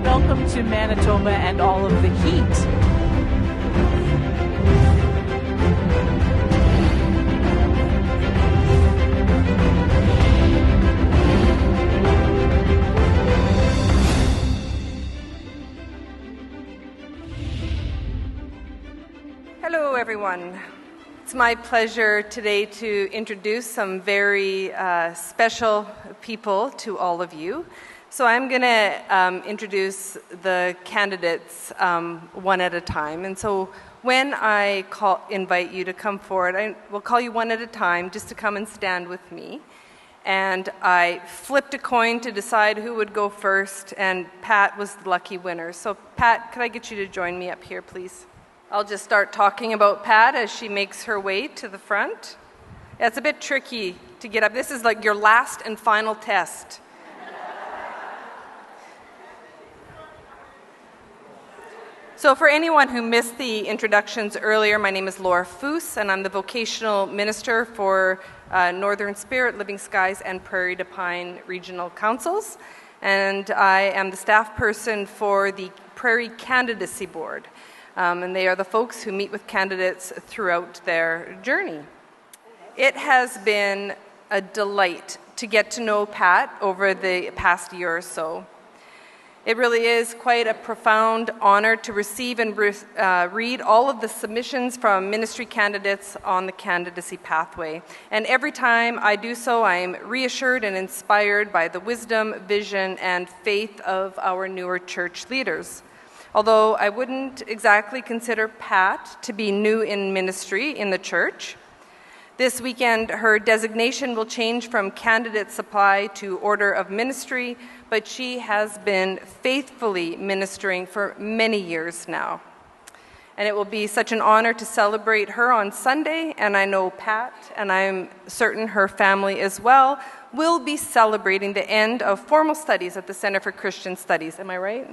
Welcome to Manitoba and all of the heat. Hello, everyone. It's my pleasure today to introduce some very special people to all of you. So I'm going to introduce the candidates one at a time. And so when I invite you to come forward, I will call you one at a time just to come and stand with me. And I flipped a coin to decide who would go first, and Pat was the lucky winner. So Pat, could I get you to join me up here, please? I'll just start talking about Pat as she makes her way to the front. Yeah, it's a bit tricky to get up. This is like your last and final test. So for anyone who missed the introductions earlier, my name is Laura Foos, and I'm the vocational minister for Northern Spirit, Living Skies, and Prairie to Pine Regional Councils. And I am the staff person for the Prairie Candidacy Board. And they are the folks who meet with candidates throughout their journey. It has been a delight to get to know Pat over the past year or so. It really is quite a profound honor to receive and read all of the submissions from ministry candidates on the candidacy pathway. And every time I do so, I am reassured and inspired by the wisdom, vision, and faith of our newer church leaders. Although I wouldn't exactly consider Pat to be new in ministry in the church. This weekend, her designation will change from candidate supply to order of ministry, but she has been faithfully ministering for many years now. And it will be such an honor to celebrate her on Sunday, and I know Pat, and I'm certain her family as well, will be celebrating the end of formal studies at the Center for Christian Studies. Am I right?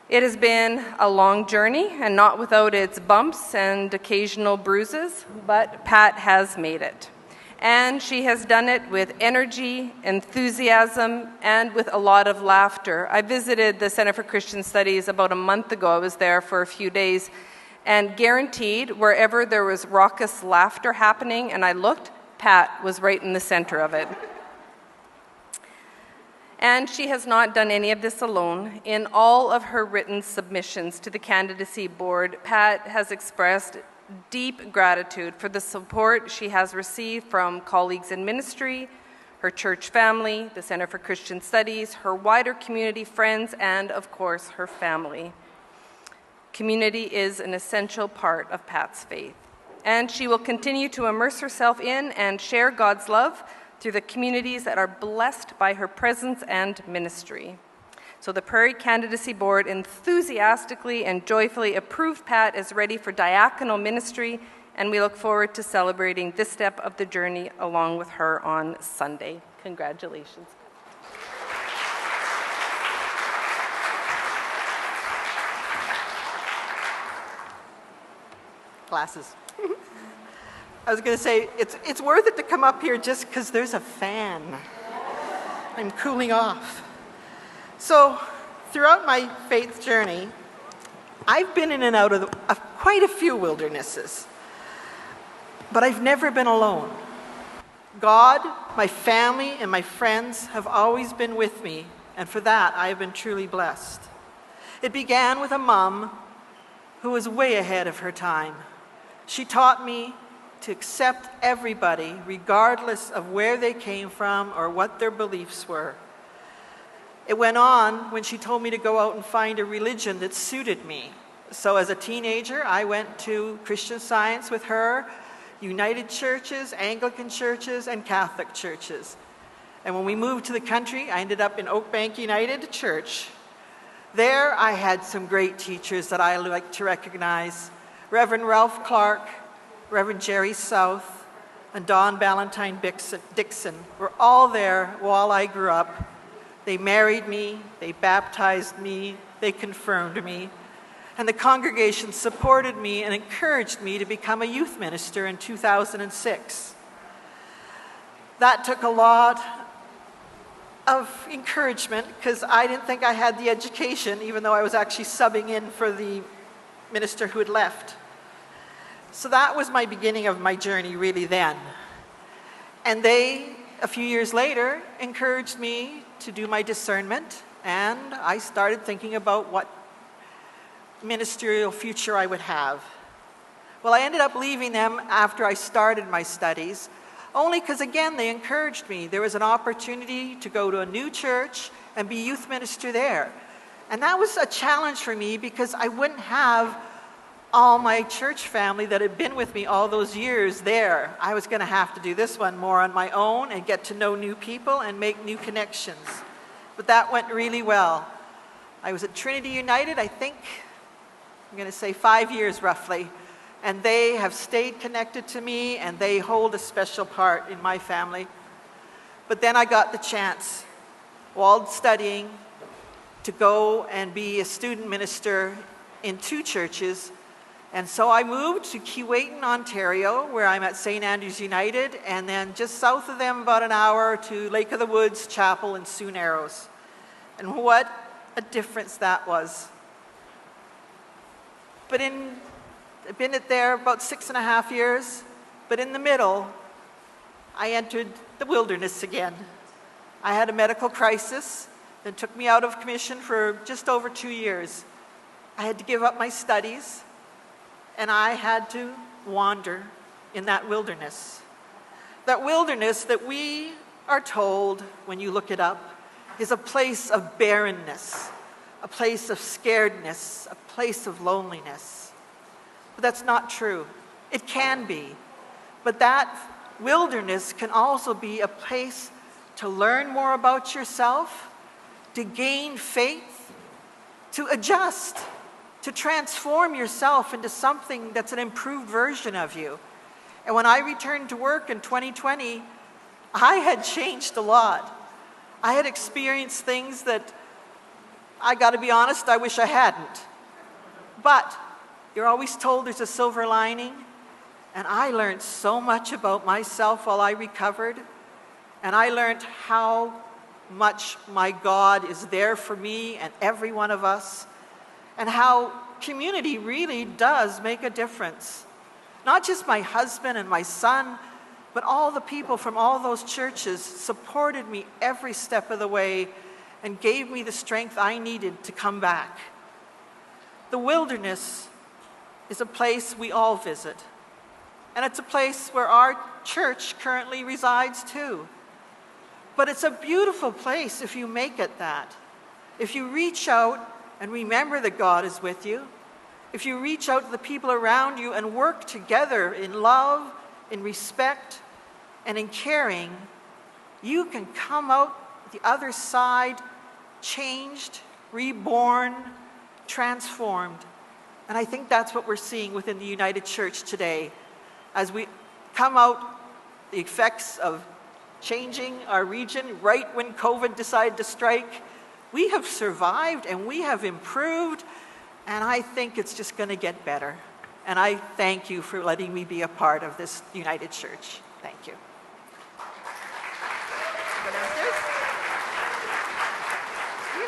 It has been a long journey, and not without its bumps and occasional bruises, but Pat has made it. And she has done it with energy, enthusiasm, and with a lot of laughter. I visited the Center for Christian Studies about a month ago. I was there for a few days, and guaranteed, wherever there was raucous laughter happening, and I looked, Pat was right in the center of it. And she has not done any of this alone. In all of her written submissions to the candidacy board, Pat has expressed deep gratitude for the support she has received from colleagues in ministry, her church family, the Center for Christian Studies, her wider community, friends, and of course, her family. Community is an essential part of Pat's faith, and she will continue to immerse herself in and share God's love through the communities that are blessed by her presence and ministry. So the Prairie Candidacy Board enthusiastically and joyfully approved Pat as ready for diaconal ministry, and we look forward to celebrating this step of the journey along with her on Sunday. Congratulations. Glasses. I was going to say, it's worth it to come up here just because there's a fan. I'm cooling off. So, throughout my faith journey, I've been in and out of quite a few wildernesses, but I've never been alone. God, my family, and my friends have always been with me, and for that, I have been truly blessed. It began with a mom who was way ahead of her time. She taught me to accept everybody, regardless of where they came from or what their beliefs were. It went on when she told me to go out and find a religion that suited me. So as a teenager, I went to Christian Science with her, United churches, Anglican churches, and Catholic churches. And when we moved to the country, I ended up in Oakbank United Church. There, I had some great teachers that I like to recognize. Reverend Ralph Clark, Reverend Jerry South, and Don Ballantyne Dixon were all there while I grew up. They married me, they baptized me, they confirmed me, and the congregation supported me and encouraged me to become a youth minister in 2006. That took a lot of encouragement, because I didn't think I had the education, even though I was actually subbing in for the minister who had left. So that was my beginning of my journey really then. And they, a few years later, encouraged me to do my discernment, and I started thinking about what ministerial future I would have. Well, I ended up leaving them after I started my studies, only because, again, they encouraged me. There was an opportunity to go to a new church and be youth minister there. And that was a challenge for me because I wouldn't have all my church family that had been with me all those years there. I was going to have to do this one more on my own and get to know new people and make new connections. But that went really well. I was at Trinity United, I think, I'm going to say 5 years roughly. And they have stayed connected to me, and they hold a special part in my family. But then I got the chance, while studying, to go and be a student minister in 2 churches. And so I moved to Keewatin, Ontario, where I'm at St. Andrews United, and then just south of them, about an hour, to Lake of the Woods Chapel in Sioux Narrows. And what a difference that was. But I've been there about 6.5 years, but in the middle, I entered the wilderness again. I had a medical crisis that took me out of commission for just over 2 years. I had to give up my studies, and I had to wander in that wilderness. That wilderness that we are told, when you look it up, is a place of barrenness, a place of scaredness, a place of loneliness. But that's not true. It can be. But that wilderness can also be a place to learn more about yourself, to gain faith, to adjust, to transform yourself into something that's an improved version of you. And when I returned to work in 2020, I had changed a lot. I had experienced things that, I got to be honest, I wish I hadn't. But you're always told there's a silver lining, and I learned so much about myself while I recovered, and I learned how much my God is there for me and every one of us, and how community really does make a difference. Not just my husband and my son, but all the people from all those churches supported me every step of the way and gave me the strength I needed to come back. The wilderness is a place we all visit. And it's a place where our church currently resides too. But it's a beautiful place if you make it that. If you reach out and remember that God is with you, if you reach out to the people around you and work together in love, in respect, and in caring, you can come out the other side changed, reborn, transformed. And I think that's what we're seeing within the United Church today. As we come out the effects of changing our region right when COVID decided to strike, we have survived and we have improved, and I think it's just going to get better. And I thank you for letting me be a part of this United Church. Thank you. Go downstairs. You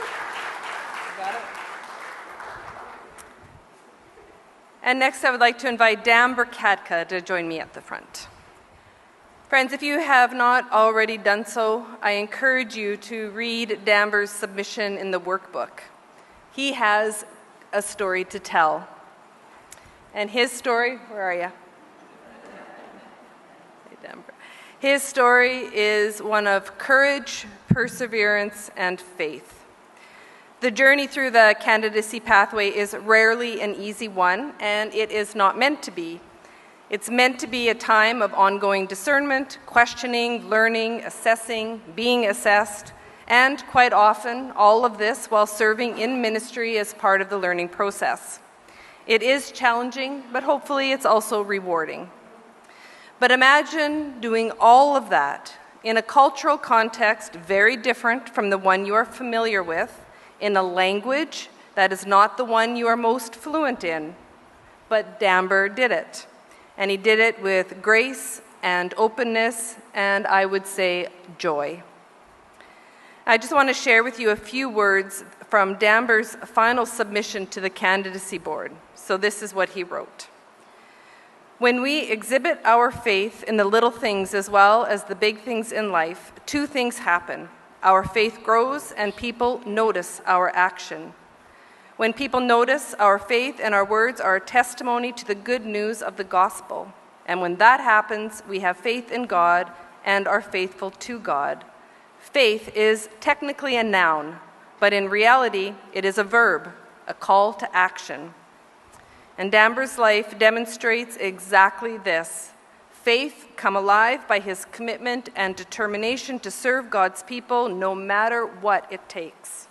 got it. And next, I would like to invite Dan Burkatka to join me at the front. Friends, if you have not already done so, I encourage you to read Danber's submission in the workbook. He has a story to tell. And his story, where are you? His story is one of courage, perseverance, and faith. The journey through the candidacy pathway is rarely an easy one, and it is not meant to be. It's meant to be a time of ongoing discernment, questioning, learning, assessing, being assessed, and quite often, all of this while serving in ministry as part of the learning process. It is challenging, but hopefully it's also rewarding. But imagine doing all of that in a cultural context very different from the one you are familiar with, in a language that is not the one you are most fluent in. But Damber did it. And he did it with grace and openness, and I would say joy. I just want to share with you a few words from Damber's final submission to the candidacy board. So this is what he wrote. When we exhibit our faith in the little things as well as the big things in life, two things happen. Our faith grows and people notice our action. When people notice, our faith and our words are a testimony to the good news of the gospel. And when that happens, we have faith in God and are faithful to God. Faith is technically a noun, but in reality, it is a verb, a call to action. And Damber's life demonstrates exactly this. Faith come alive by his commitment and determination to serve God's people no matter what it takes.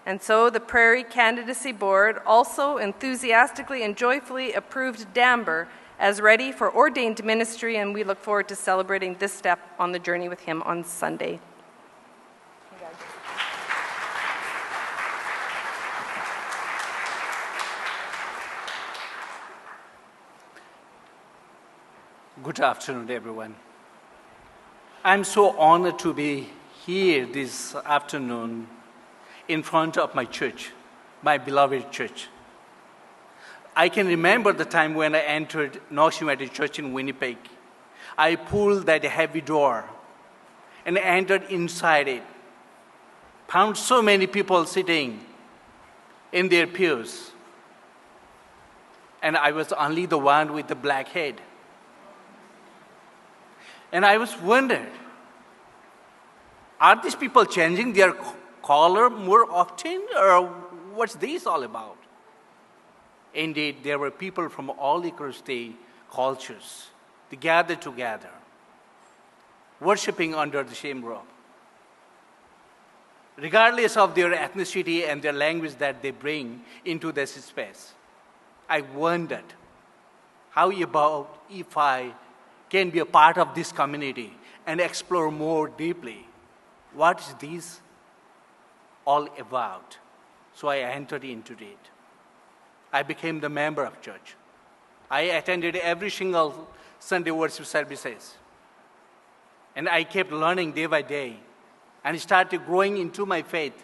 And so the Prairie Candidacy Board also enthusiastically and joyfully approved Damber as ready for ordained ministry, and we look forward to celebrating this step on the journey with him on Sunday. Good afternoon, everyone. I'm so honored to be here this afternoon in front of my church, my beloved church. I can remember the time when I entered North United Church in Winnipeg. I pulled that heavy door and entered inside it. Found so many people sitting in their pews. And I was only the one with the black head. And I was wondering, are these people changing their color more often, or what's this all about? Indeed, there were people from all across the cultures. They gathered together, worshiping under the same roof. Regardless of their ethnicity and their language that they bring into this space, I wondered, how about if I can be a part of this community and explore more deeply what is this all about? So I entered into it. I became the member of church. I attended every single Sunday worship services. And I kept learning day by day and started growing into my faith.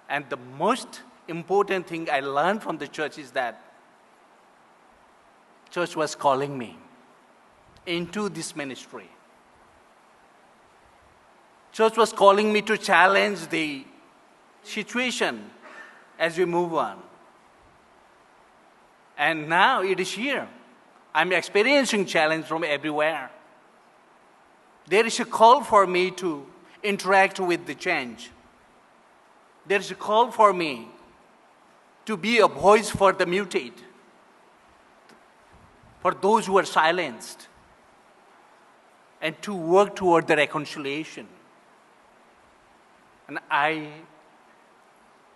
And the most important thing I learned from the church is that church was calling me into this ministry. Church was calling me to challenge the situation as we move on. And now it is here. I'm experiencing challenge from everywhere. There is a call for me to interact with the change. There is a call for me to be a voice for the muted, for those who are silenced, and to work toward the reconciliation. And I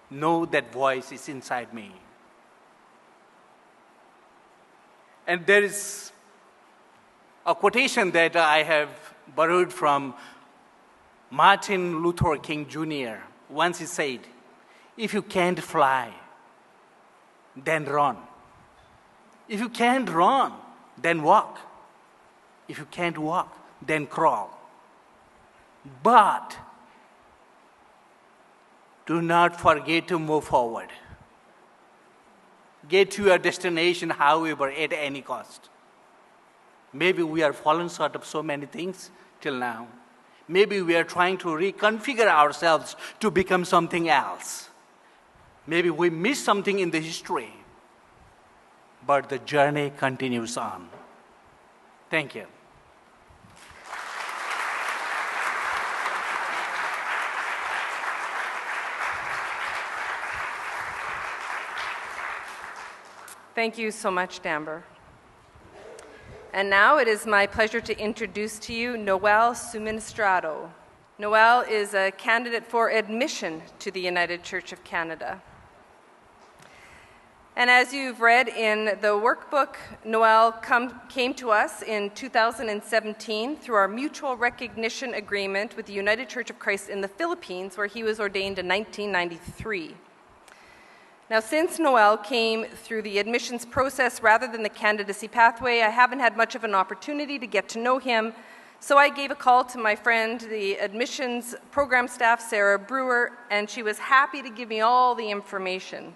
know that voice is inside me. And there is a quotation that I have borrowed from Martin Luther King Jr. Once he said, "If you can't fly, then run. If you can't run, then walk. If you can't walk, then crawl. But do not forget to move forward. Get to your destination, however, at any cost." Maybe we are fallen short of so many things till now. Maybe we are trying to reconfigure ourselves to become something else. Maybe we missed something in the history. But the journey continues on. Thank you. Thank you so much, Damber. And now it is my pleasure to introduce to you Noel Suministrado. Noel is a candidate for admission to the United Church of Canada. And as you've read in the workbook, Noel came to us in 2017 through our mutual recognition agreement with the United Church of Christ in the Philippines, where he was ordained in 1993. Now, since Noel came through the admissions process rather than the candidacy pathway, I haven't had much of an opportunity to get to know him, So I gave a call to my friend, the admissions program staff, Sarah Brewer, and she was happy to give me all the information.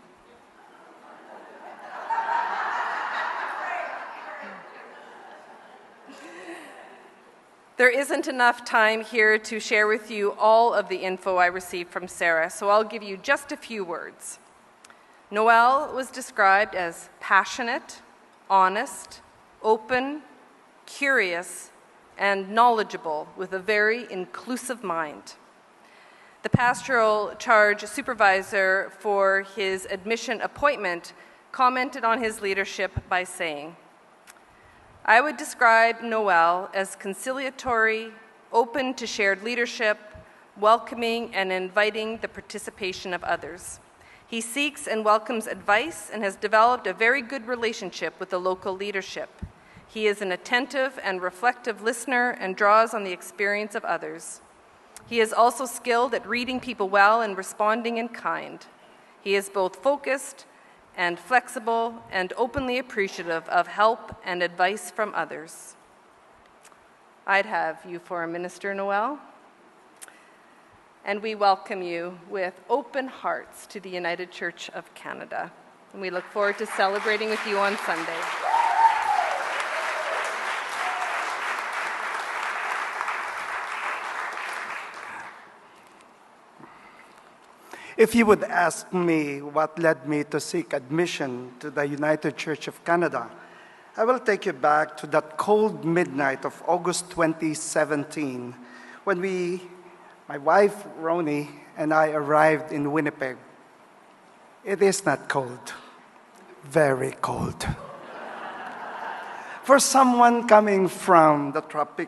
There isn't enough time here to share with you all of the info I received from Sarah, so I'll give you just a few words. Noelle was described as passionate, honest, open, curious, and knowledgeable with a very inclusive mind. The pastoral charge supervisor for his admission appointment commented on his leadership by saying, "I would describe Noelle as conciliatory, open to shared leadership, welcoming and inviting the participation of others. He seeks and welcomes advice and has developed a very good relationship with the local leadership. He is an attentive and reflective listener and draws on the experience of others. He is also skilled at reading people well and responding in kind. He is both focused and flexible and openly appreciative of help and advice from others." I'd have you for a minister, Noelle. And we welcome you with open hearts to the United Church of Canada. And we look forward to celebrating with you on Sunday. If you would ask me what led me to seek admission to the United Church of Canada, I will take you back to that cold midnight of August 2017 when my wife Roni and I arrived in Winnipeg. It is not cold, very cold. For someone coming from the tropic.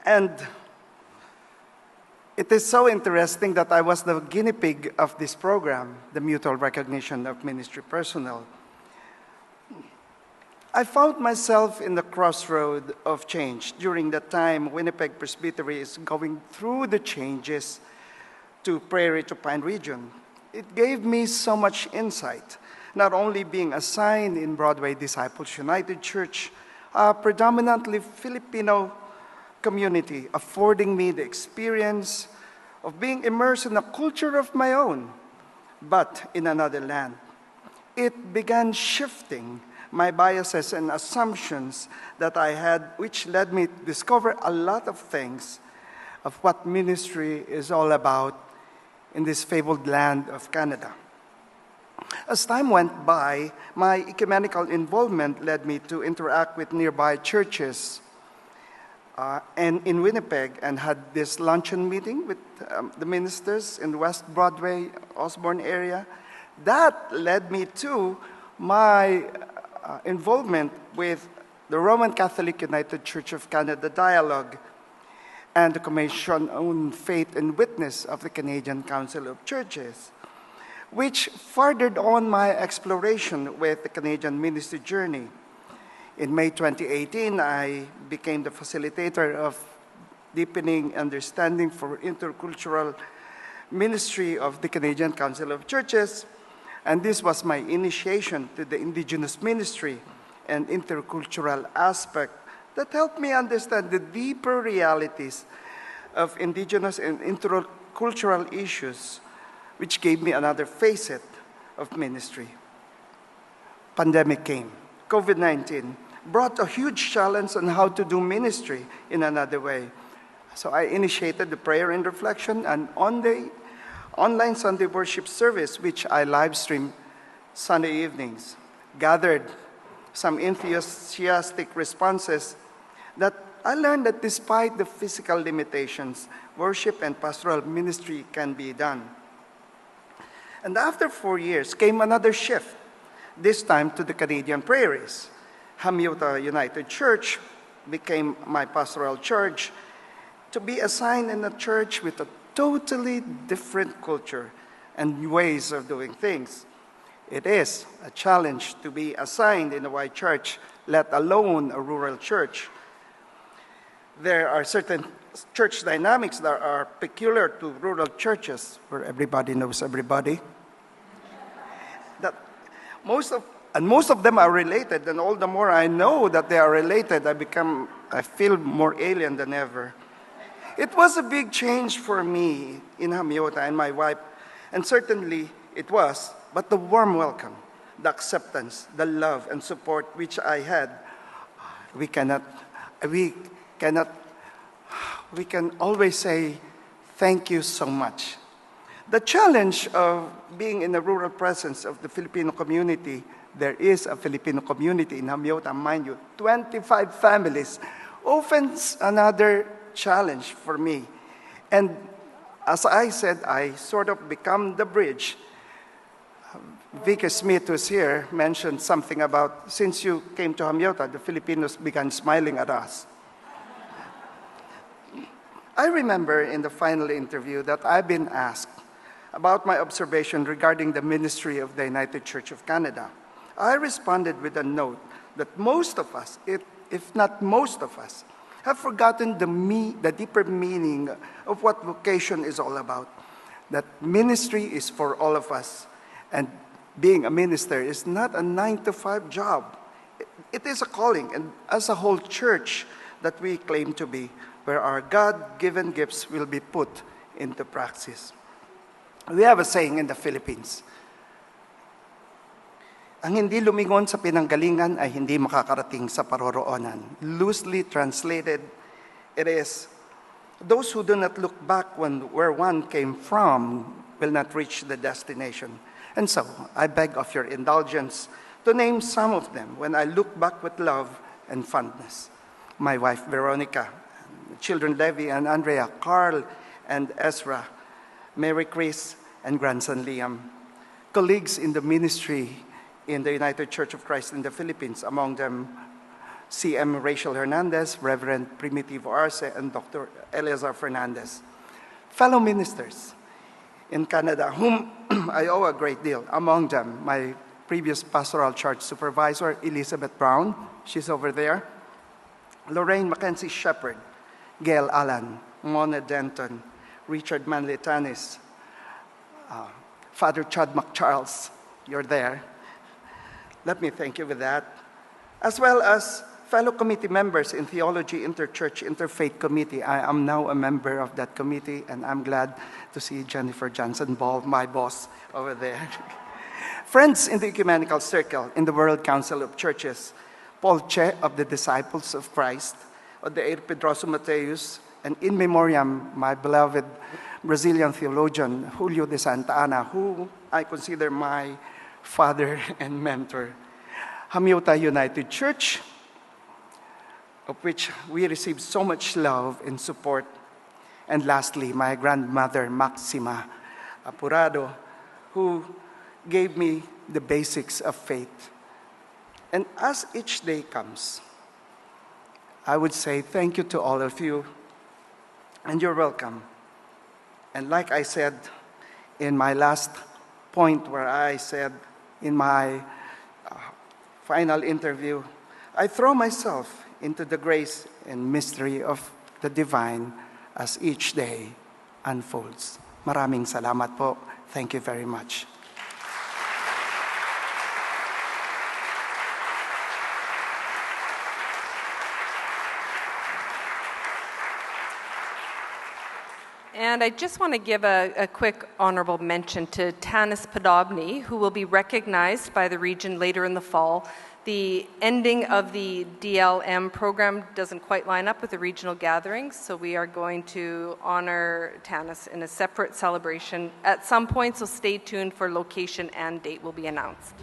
And it is so interesting that I was the guinea pig of this program, the Mutual Recognition of Ministry Personnel. I found myself in the crossroad of change during the time Winnipeg Presbytery is going through the changes to Prairie to Pine region. It gave me so much insight, not only being assigned in Broadway Disciples United Church, a predominantly Filipino community, affording me the experience of being immersed in a culture of my own, but in another land. It began shifting my biases and assumptions that I had, which led me to discover a lot of things of what ministry is all about in this fabled land of Canada. As time went by, my ecumenical involvement led me to interact with nearby churches and in Winnipeg, and had this luncheon meeting with the ministers in West Broadway, Osborne area. That led me to my involvement with the Roman Catholic United Church of Canada Dialogue and the Commission on Faith and Witness of the Canadian Council of Churches, which furthered on my exploration with the Canadian ministry journey. In May 2018, I became the facilitator of Deepening Understanding for Intercultural Ministry of the Canadian Council of Churches, and this was my initiation to the Indigenous ministry and intercultural aspect that helped me understand the deeper realities of Indigenous and intercultural issues, which gave me another facet of ministry. Pandemic came. COVID-19 brought a huge challenge on how to do ministry in another way. So I initiated the prayer and reflection and online Sunday worship service, which I live stream Sunday evenings, gathered some enthusiastic responses that I learned that despite the physical limitations, worship and pastoral ministry can be done. And after 4 years came another shift, this time to the Canadian Prairies. Hamilton United Church became my pastoral church to be assigned in a church with a totally different culture and ways of doing things. It is a challenge to be assigned in a white church, let alone a rural church. There are certain church dynamics that are peculiar to rural churches, where everybody knows everybody. That most of them are related, and all the more I know that they are related, I become I feel more alien than ever. It was a big change for me in Hamiota and my wife, and certainly it was, but the warm welcome, the acceptance, the love and support which I had, we can always say thank you so much. The challenge of being in the rural presence of the Filipino community, there is a Filipino community in Hamiota, mind you, 25 families, opens another challenge for me. And as I said, I sort of become the bridge. Vicky Smith, who's here, mentioned something about, since you came to Hamiota, the Filipinos began smiling at us. I remember in the final interview that I've been asked about my observation regarding the ministry of the United Church of Canada. I responded with a note that most of us, if not most of us, have forgotten the deeper meaning of what vocation is all about. That ministry is for all of us, and being a minister is not a 9-to-5 job. It is a calling, and as a whole church that we claim to be, where our God-given gifts will be put into practice. We have a saying in the Philippines, ang hindi lumingon sa pinanggalingan ay hindi makakarating sa paroroonan. Loosely translated, it is, those who do not look back where one came from will not reach the destination. And so, I beg of your indulgence to name some of them when I look back with love and fondness. My wife, Veronica, children Levi and Andrea, Carl and Ezra, Mary Chris and grandson Liam, colleagues in the ministry in the United Church of Christ in the Philippines, among them CM Rachel Hernandez, Reverend Primitivo Arce, and Dr. Eleazar Fernandez. Fellow ministers in Canada, whom I owe a great deal, among them my previous pastoral charge supervisor, Elizabeth Brown, she's over there, Lorraine Mackenzie Shepherd, Gail Allen, Mona Denton, Richard Manley Tanis, Father Chad McCharles, you're there. Let me thank you for that. As well as fellow committee members in Theology, Interchurch, Interfaith Committee. I am now a member of that committee, and I'm glad to see Jennifer Johnson Ball, my boss, over there. Friends in the Ecumenical Circle in the World Council of Churches, Paul Che of the Disciples of Christ, Odair Pedroso Mateus, and in memoriam, my beloved Brazilian theologian, Julio de Santa Ana, who I consider my father and mentor. Hamiota United Church, of which we received so much love and support. And lastly, my grandmother, Maxima Apurado, who gave me the basics of faith. And as each day comes, I would say thank you to all of you, and you're welcome. And like I said in my last point, where I said in my final interview, I throw myself into the grace and mystery of the divine as each day unfolds. Maraming salamat po. Thank you very much. And I just want to give a quick honorable mention to Tanis Podobny, who will be recognized by the region later in the fall. The ending of the DLM program doesn't quite line up with the regional gatherings, so we are going to honor Tanis in a separate celebration at some point, so stay tuned for location and date will be announced.